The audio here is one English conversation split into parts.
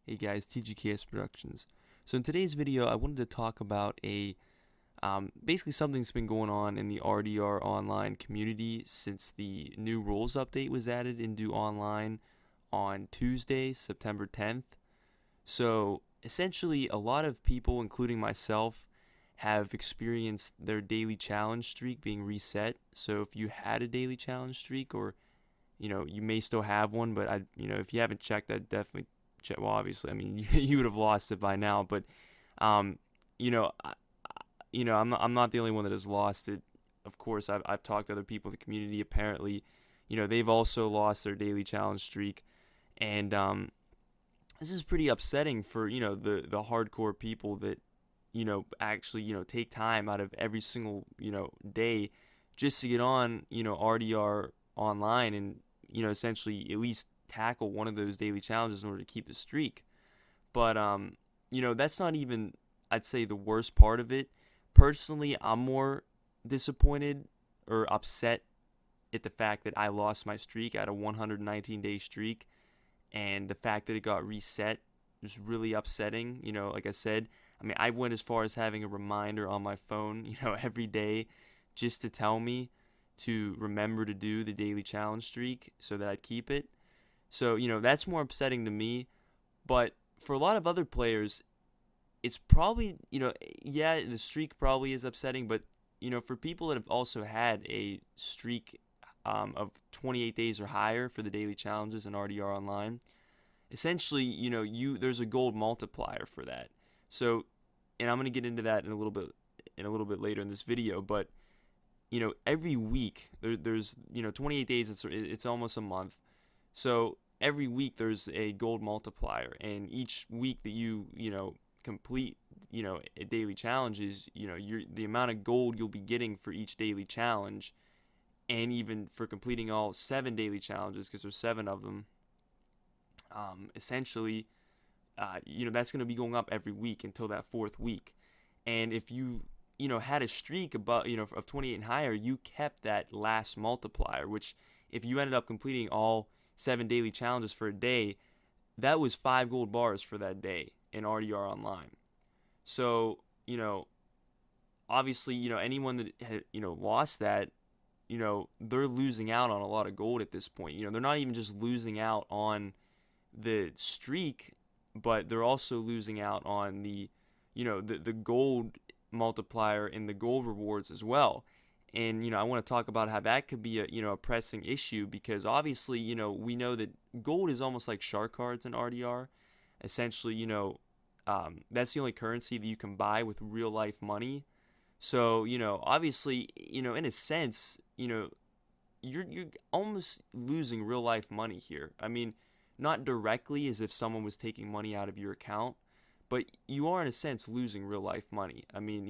Hey guys, TGKS Productions. So in today's video, I wanted to talk about basically something that's been going on in the RDR Online community since the new rules update was added into online on Tuesday, September 10th. So essentially, a lot of people, including myself, have experienced their daily challenge streak being reset. So if you had a daily challenge streak, or you may still have one, but if you haven't checked, I'd definitely check. Well, obviously, I mean, you would have lost it by now, but um, you know, I, I'm not the only one that has lost it. Of course, I've talked to other people in the community. Apparently, they've also lost their daily challenge streak, and this is pretty upsetting for the hardcore people that actually take time out of every single day just to get on RDR online and essentially at least tackle one of those daily challenges in order to keep the streak. But that's not even, I'd say, the worst part of it. Personally, I'm more disappointed or upset at the fact that I lost my streak at a 119-day streak, and the fact that it got reset was really upsetting. Like I said, I mean, I went as far as having a reminder on my phone, every day just to tell me to remember to do the daily challenge streak so that I'd keep it. So, that's more upsetting to me. But for a lot of other players, it's probably, yeah, the streak probably is upsetting. But, for people that have also had a streak of 28 days or higher for the daily challenges in RDR Online, essentially, there's a gold multiplier for that. So, and I'm going to get into that in a little bit later in this video, but every week there's 28 days. It's almost a month. So every week there's a gold multiplier, and each week that you complete daily challenges, the amount of gold you'll be getting for each daily challenge, and even for completing all 7 daily challenges, because there's 7 of them. Essentially, that's going to be going up every week until that 4th week, and if you had a streak above, of 28 and higher, you kept that last multiplier, which if you ended up completing all 7 daily challenges for a day, that was 5 gold bars for that day in RDR Online. So, obviously, anyone that had, lost that, they're losing out on a lot of gold at this point. They're not even just losing out on the streak, but they're also losing out on the gold multiplier and the gold rewards as well. And I want to talk about how that could be a pressing issue, because obviously we know that gold is almost like shark cards in RDR. Essentially, that's the only currency that you can buy with real life money. So obviously, in a sense, you're almost losing real life money here. I mean, not directly as if someone was taking money out of your account, but you are in a sense losing real life money. I mean,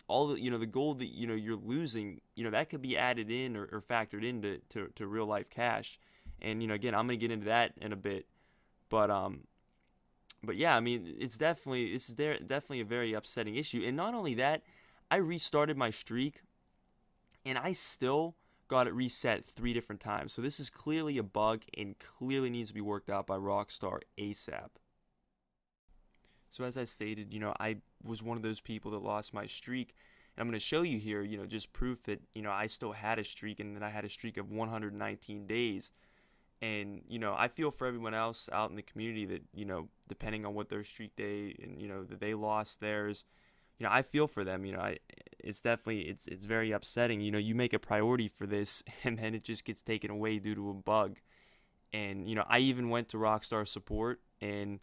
all the the gold that you're losing, that could be added in or factored into to real life cash. And again, I'm gonna get into that in a bit, but yeah, I mean, this is definitely a very upsetting issue. And not only that, I restarted my streak, and I still got it reset 3 different times. So this is clearly a bug and clearly needs to be worked out by Rockstar ASAP. So as I stated, I was one of those people that lost my streak. And I'm going to show you here, just proof that, I still had a streak, and then I had a streak of 119 days. And, I feel for everyone else out in the community that, depending on what their streak day and, that they lost theirs, I feel for them. It's definitely, it's very upsetting. You make a priority for this and then it just gets taken away due to a bug. And, I even went to Rockstar support, and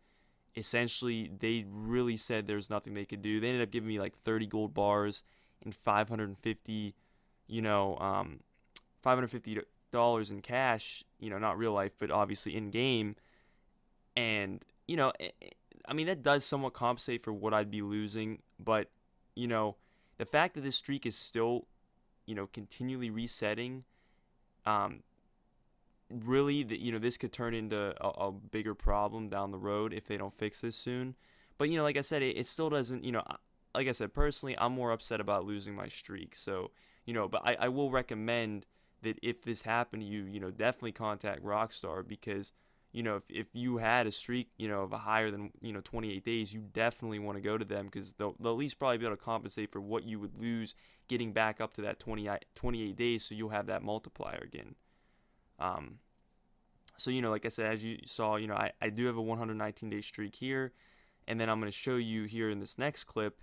essentially they really said there's nothing they could do. They ended up giving me like 30 gold bars and 550, $550 in cash, not real life, but obviously in game. And, I mean, that does somewhat compensate for what I'd be losing, but, the fact that this streak is still, continually resetting, really, this could turn into a bigger problem down the road if they don't fix this soon. But like I said, it still doesn't. Like I said, personally, I'm more upset about losing my streak. So but I will recommend that if this happened to you, definitely contact Rockstar, because if you had a streak, of a higher than, 28 days, you definitely want to go to them, because they'll at least probably be able to compensate for what you would lose getting back up to that 28 days, so you'll have that multiplier again. So, like I said, as you saw, I do have a 119-day streak here, and then I'm going to show you here in this next clip,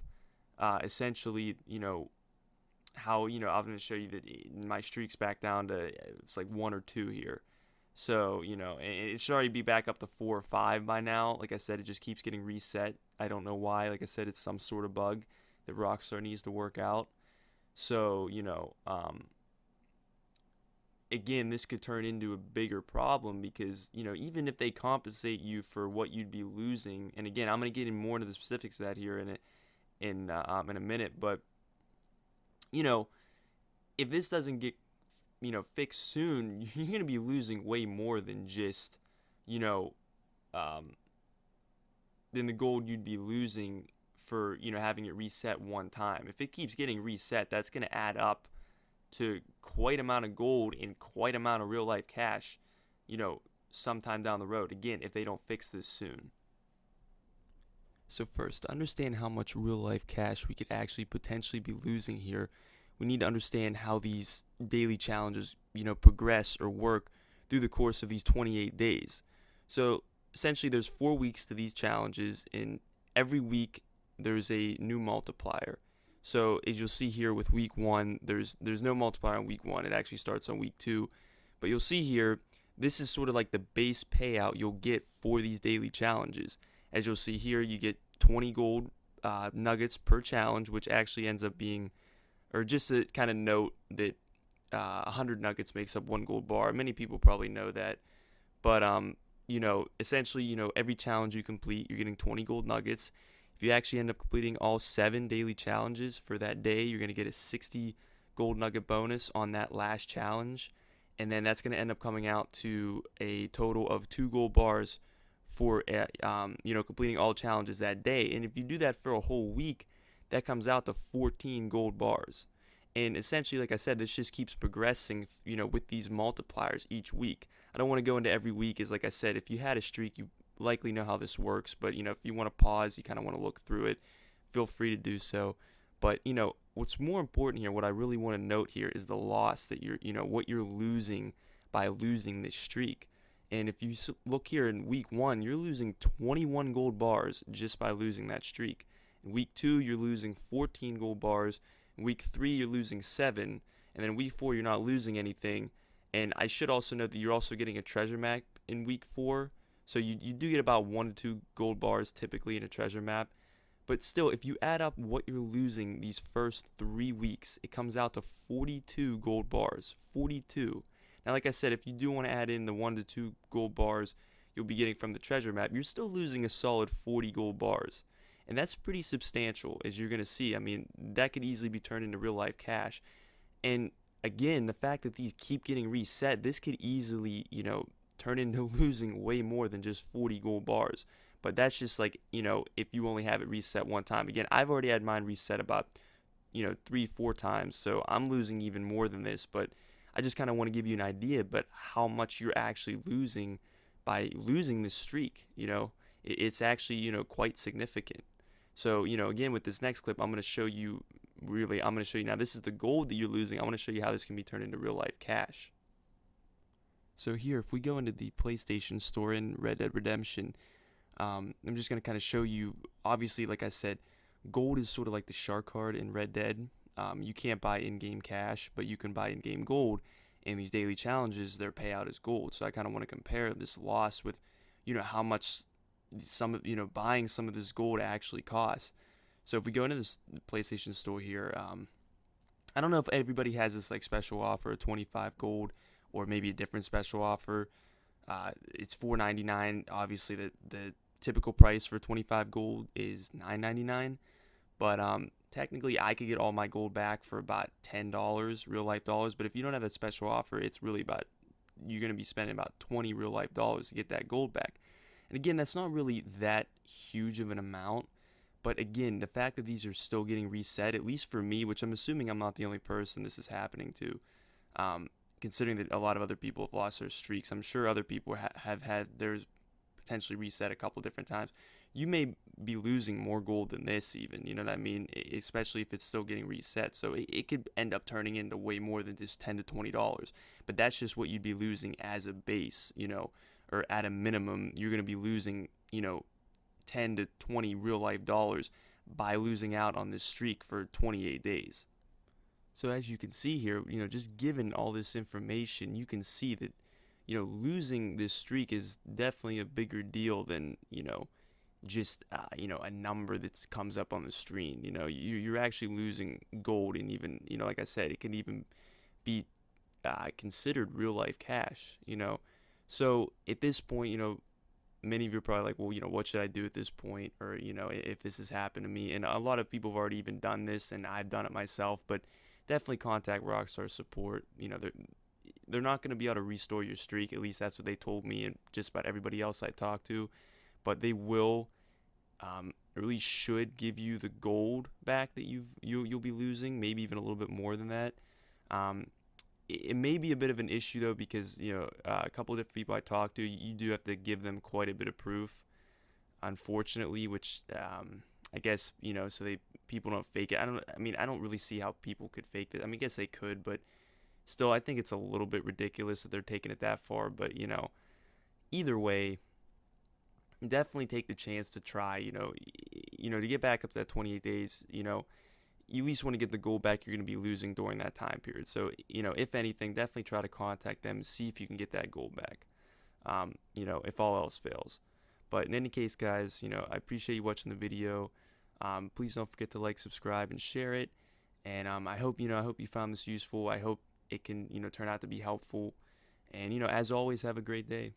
essentially, how, I'm going to show you that my streak's back down to, it's like 1 or 2 here. So, it should already be back up to 4 or 5 by now. Like I said, it just keeps getting reset. I don't know why. Like I said, it's some sort of bug that Rockstar needs to work out. So, again, this could turn into a bigger problem, because, even if they compensate you for what you'd be losing, and again, I'm going to get in more into the specifics of that here in a minute, but, if this doesn't get fixed soon, you're going to be losing way more than just, than the gold you'd be losing for, having it reset one time. If it keeps getting reset, that's going to add up to quite amount of gold and quite amount of real life cash, sometime down the road. Again, if they don't fix this soon. So first, to understand how much real life cash we could actually potentially be losing here, we need to understand how these daily challenges, progress or work through the course of these 28 days. So essentially, there's 4 weeks to these challenges, and every week there's a new multiplier. So as you'll see here with week 1, there's no multiplier on week 1. It actually starts on week 2. But you'll see here, this is sort of like the base payout you'll get for these daily challenges. As you'll see here, you get 20 gold nuggets per challenge, which actually ends up being, or just to kind of note that 100 nuggets makes up 1 gold bar. Many people probably know that. But, essentially, every challenge you complete, you're getting 20 gold nuggets. If you actually end up completing all 7 daily challenges for that day, you're going to get a 60 gold nugget bonus on that last challenge. And then that's going to end up coming out to a total of 2 gold bars for, completing all challenges that day. And if you do that for a whole week, that comes out to 14 gold bars. And essentially, like I said, this just keeps progressing, with these multipliers each week. I don't want to go into every week, as like I said, if you had a streak, you likely know how this works. But, if you want to pause, you kind of want to look through it, feel free to do so. But, what's more important here, what I really want to note here, is the loss that you're, what you're losing by losing this streak. And if you look here in week 1, you're losing 21 gold bars just by losing that streak. In week 2, you're losing 14 gold bars. In week 3, you're losing 7. And then week 4, you're not losing anything. And I should also note that you're also getting a treasure map in week 4. So you do get about 1 to 2 gold bars typically in a treasure map. But still, if you add up what you're losing these first 3 weeks, it comes out to 42 gold bars. 42. Now, like I said, if you do want to add in the 1 to 2 gold bars you'll be getting from the treasure map, you're still losing a solid 40 gold bars. And that's pretty substantial, as you're going to see. I mean, that could easily be turned into real life cash. And again, the fact that these keep getting reset, this could easily, turn into losing way more than just 40 gold bars. But that's just like, if you only have it reset one time. Again, I've already had mine reset about, 3-4 times. So I'm losing even more than this. But I just kind of want to give you an idea, but how much you're actually losing by losing this streak. It's actually, quite significant. So, again, with this next clip, I'm going to show you now, this is the gold that you're losing. I want to show you how this can be turned into real life cash. So here, if we go into the PlayStation Store in Red Dead Redemption, I'm just going to kind of show you, obviously, like I said, gold is sort of like the shark card in Red Dead. You can't buy in-game cash, but you can buy in-game gold. And these daily challenges, their payout is gold. So I kind of want to compare this loss with, how much buying some of this gold actually costs. So if we go into this PlayStation Store here, I don't know if everybody has this like special offer, 25 gold, or maybe a different special offer. It's $4.99. Obviously, the typical price for 25 gold is $9.99. But technically, I could get all my gold back for about $10 real life dollars. But if you don't have that special offer, it's really about, you're going to be spending about 20 real life dollars to get that gold back. And again, that's not really that huge of an amount. But again, the fact that these are still getting reset, at least for me, which I'm assuming I'm not the only person this is happening to, considering that a lot of other people have lost their streaks, I'm sure other people have had theirs potentially reset a couple different times. You may be losing more gold than this even, you know what I mean? Especially if it's still getting reset. So it could end up turning into way more than just $10 to $20. But that's just what you'd be losing as a base, you know, or at a minimum, you're going to be losing, you know, 10 to 20 real life dollars by losing out on this streak for 28 days. So as you can see here, you know, just given all this information, you can see that, you know, losing this streak is definitely a bigger deal than, you know, just you know, a number that comes up on the screen. You know, you're actually losing gold, and even, you know, like I said, it can even be considered real life cash. You know, so at this point, you know, many of you are probably like, well, you know, what should I do at this point, or, you know, if this has happened to me. And a lot of people have already even done this, and I've done it myself. But definitely contact Rockstar support. You know, they're not going to be able to restore your streak. At least that's what they told me, and just about everybody else I talked to. But they will, at least should give you the gold back that you'll be losing, maybe even a little bit more than that. It may be a bit of an issue though, because, you know, a couple of different people I talked to, you do have to give them quite a bit of proof, unfortunately, which I guess, you know, so people don't fake it. I don't really see how people could fake it. I mean, I guess they could, but still, I think it's a little bit ridiculous that they're taking it that far. But, you know, either way, definitely take the chance to try, you know, to get back up to that 28 days. You know, you at least want to get the gold back you're going to be losing during that time period. So, you know, if anything, definitely try to contact them and see if you can get that gold back, you know, if all else fails. But in any case, guys, you know, I appreciate you watching the video. Please don't forget to like, subscribe, and share it. And I hope you found this useful. I hope it can, you know, turn out to be helpful. And, you know, as always, have a great day.